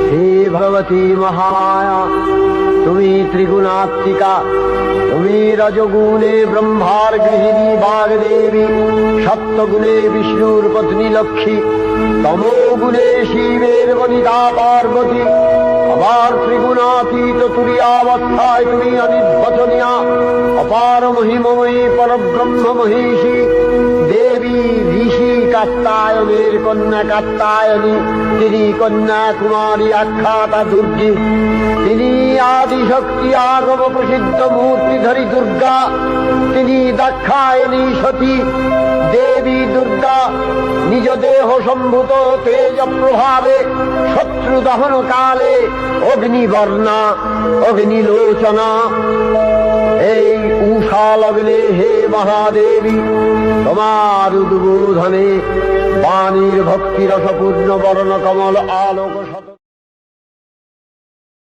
হে ভগবতী মহামায়া, তুমি ত্রিগুণাত্মিকা। তুমি রজগুণে ব্রহ্মার গৃহিণী বাগদেবী, সপ্তগুণে বিষ্ণুর পত্নী লক্ষ্মী, তমোগুণে শিবের বনিতা পার্বতী, আবার ত্রিগুণাতীত তুরীয়াবস্থায় তুমি অনির্বচনীয়া, অপার মহিমময়ী পরব্রহ্ম মহিষী দেবী। ঋষি কাত্যায়নের কন্যা কাত্যায়নী, তিনি কন্যা কুমারী আখ্যাতা দুর্গী। তিনি আদিশক্তি আগম প্রসিদ্ধ মূর্তিধরী দুর্গা। তিনি দাক্ষায়ণী সতী দেবী দুর্গা। নিজ দেহ সম্ভূত তেজ প্রভাবে শত্রু দহন কালে অগ্নিবর্ণা অগ্নিলোচনা। এই উষা লগ্নে হে মহাদেবী, তোমার উদ্বোধনে বাণীর ভক্তিরসপূর্ণ বর্ণ কমল আলোক শত